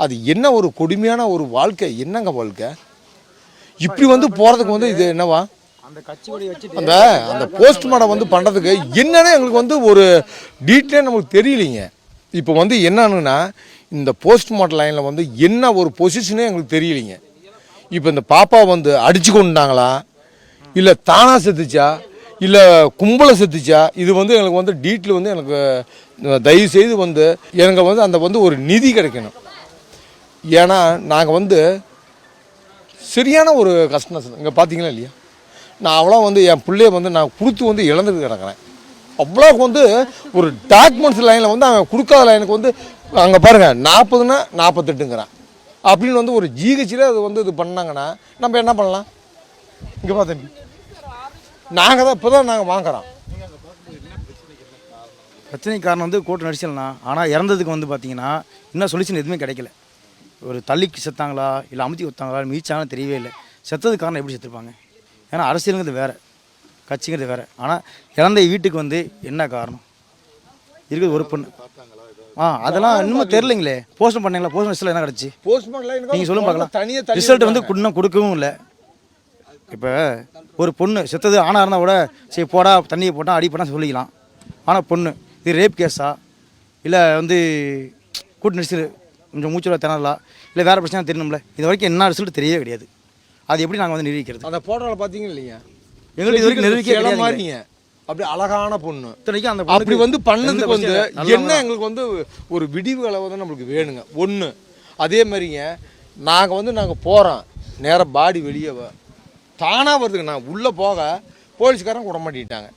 அது என்ன ஒரு கொடுமையான ஒரு வாழ்க்கை, என்னங்க வாழ்க்கை இப்படி வந்து போகிறதுக்கு வந்து இது என்னவா அந்த கட்சியோட வச்சுட்டு அந்த அந்த போஸ்ட்மார்ட்டம் வந்து பண்ணுறதுக்கு என்னன்னு எங்களுக்கு வந்து ஒரு டீட்டெயிலே நமக்கு தெரியலைங்க. இப்போ வந்து என்னன்னா இந்த போஸ்ட்மார்ட்டம் லைனில் வந்து என்ன ஒரு பொசிஷனே எங்களுக்கு தெரியலைங்க. இப்போ இந்த பாப்பா வந்து அடிச்சு கொண்டாங்களா இல்லை தானாக செத்துச்சா இல்லை கும்பலை செத்துச்சா, இது வந்து எனக்கு வந்து டீட்டெயில் வந்து எனக்கு தயவு செய்து வந்து எனக்கு வந்து அந்த வந்து ஒரு நிதி கிடைக்கணும். ஏன்னா நாங்கள் வந்து சரியான ஒரு கஷ்டம் இங்கே பார்த்தீங்களா இல்லையா, நான் அவ்வளோ வந்து என் பிள்ளைய வந்து நான் கொடுத்து வந்து இழந்துட்டு கிடக்கிறேன். அவ்வளோக்கு வந்து ஒரு டாக்குமெண்ட்ஸ் லைனில் வந்து அவன் கொடுக்காத லைனுக்கு வந்து அங்கே பாருங்கள் 40ன்னா 48ங்கிறான் அப்படின்னு வந்து ஒரு ஜிஹெச்சில் அது வந்து இது பண்ணாங்கன்னா நம்ம என்ன பண்ணலாம்? இங்கே பா தம்பி, நாங்கள் தான் இப்போ தான் நாங்கள் வாங்குகிறோம். பிரச்சனைக்கு காரணம் வந்து கோர்ட்டு நடிச்சல்னா, ஆனால் இறந்ததுக்கு வந்து பார்த்தீங்கன்னா இன்னும் சொல்யூஷன் எதுவுமே கிடைக்கல. ஒரு தள்ளிக்கு செத்தாங்களா இல்லை அமுத்தி வைத்தாங்களா மீச்சாங்கன்னு தெரியவே இல்லை. செத்ததுக்கு காரணம் எப்படி செத்துருப்பாங்க? ஏன்னா அரசியலுங்கிறது வேறு, கட்சிங்கிறது வேறு. ஆனால் இறந்த வீட்டுக்கு வந்து என்ன காரணம் இருக்குது? ஒரு பொண்ணு அதெல்லாம் இன்னும் தெரிலைங்களே. போஸ்ட் பண்ணீங்களா? போஸ்ட் ரிசல்ட் என்ன கிடச்சி? நீங்கள் சொல்லுங்க பார்க்கலாம். தனியாக ரிசல்ட் வந்து இன்னும் கொடுக்கவும் இல்லை. இப்போ ஒரு பொண்ணு செத்தது ஆணாக இருந்தால் கூட சரி போடா தண்ணியை போட்டால் அடி போட்டால் சொல்லிக்கலாம். ஆனால் பொண்ணு இது ரேப் கேஸா இல்லை வந்து கூட்டு நடிச்சு கொஞ்சம் மூச்சுல திணறலாம் இல்லை வேறு பிரச்சனை தெரியணும்ல. இது வரைக்கும் என்ன ரிசல்ட் தெரியவே கிடையாது. அது எப்படி நாங்கள் வந்து நிரூபிக்கிறது? அந்த போட்டோவில் பார்த்தீங்க இல்லைங்க, எங்களுக்கு இது வரைக்கும் நிரூபிக்க மாதிரிங்க அப்படி அழகான பொண்ணு இத்தனைக்கும் அந்த அப்படி வந்து பண்ணதுக்கு வந்து என்ன எங்களுக்கு வந்து ஒரு விடிவுகளை வந்து நம்மளுக்கு வேணுங்க ஒன்று. அதே மாதிரிங்க நாங்கள் போகிறோம், நேராக பாடி வெளியே தானாக வருதுங்க. நான் உள்ளே போக போலீஸ்காரன் விட மாட்டேங்கிட்டாங்க.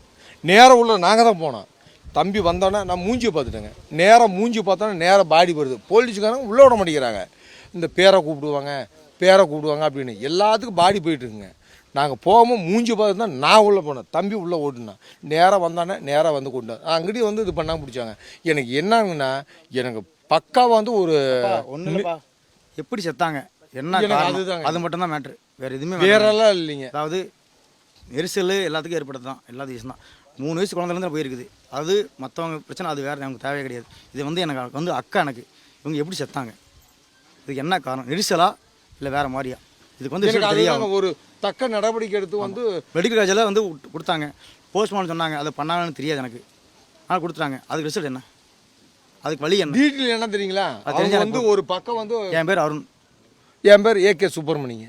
நேராக உள்ள நாங்கள் தான் போனோம். தம்பி வந்தோடனே நான் மூஞ்சியை பார்த்துட்டேங்க. நேராக மூஞ்சி பார்த்தோன்னே நேராக பாடி வருது. போலீஸ்காரங்க உள்ளே விட மாட்டேங்கிறாங்க. இந்த பேரை கூப்பிடுவாங்க அப்படின்னு எல்லாத்துக்கும் பாடி போயிட்டுருக்குங்க. நாங்கள் போகாமல் மூஞ்சி பார்த்து தான் நான் உள்ளே போனேன். தம்பி உள்ளே ஓட்டுனேன். நேராக வந்தானே நேராக வந்து கொண்டு அங்கிட்டே வந்து இது பண்ணாமல் பிடிச்சாங்க. எனக்கு என்னங்கன்னா எனக்கு பக்காவாக வந்து ஒரு ஒன்றும் இல்லைப்பா, எப்படி செத்தாங்க என்ன அதுதாங்க, அது மட்டும் தான் மேட்ரு, வேறு எதுவுமே வேறெல்லாம் இல்லைங்க. அதாவது நெரிசல் எல்லாத்துக்கும் ஏற்படுது தான், எல்லா வயசு தான். 3 வயசு குழந்தைலேருந்து போயிருக்குது. அது மற்றவங்க பிரச்சனை, அது வேறு, நமக்கு தேவையே கிடையாது. இது வந்து எனக்கு வந்து அக்கா, எனக்கு இவங்க எப்படி செத்தாங்க, இதுக்கு என்ன காரணம்? நெரிசலா இல்லை வேறு மாதிரியா? இதுக்கு வந்து தெரியாது. ஒரு தக்க நடவடிக்கை எடுத்து வந்து மெடிக்கல் காலேஜில் வந்து கொடுத்தாங்க. போஸ்ட்மார்ட்டம் சொன்னாங்க, அதை பண்ணாங்கன்னு தெரியாது எனக்கு. ஆனால் கொடுத்துட்டாங்க. அதுக்கு ரிசல்ட் என்ன? அதுக்கு வழி என்ன? டீட்டெயில் என்ன தெரியுங்களா? அது வந்து ஒரு பக்கம் வந்து என் பேர் அருண், என் பேர் AK சுப்பிரமணியங்க.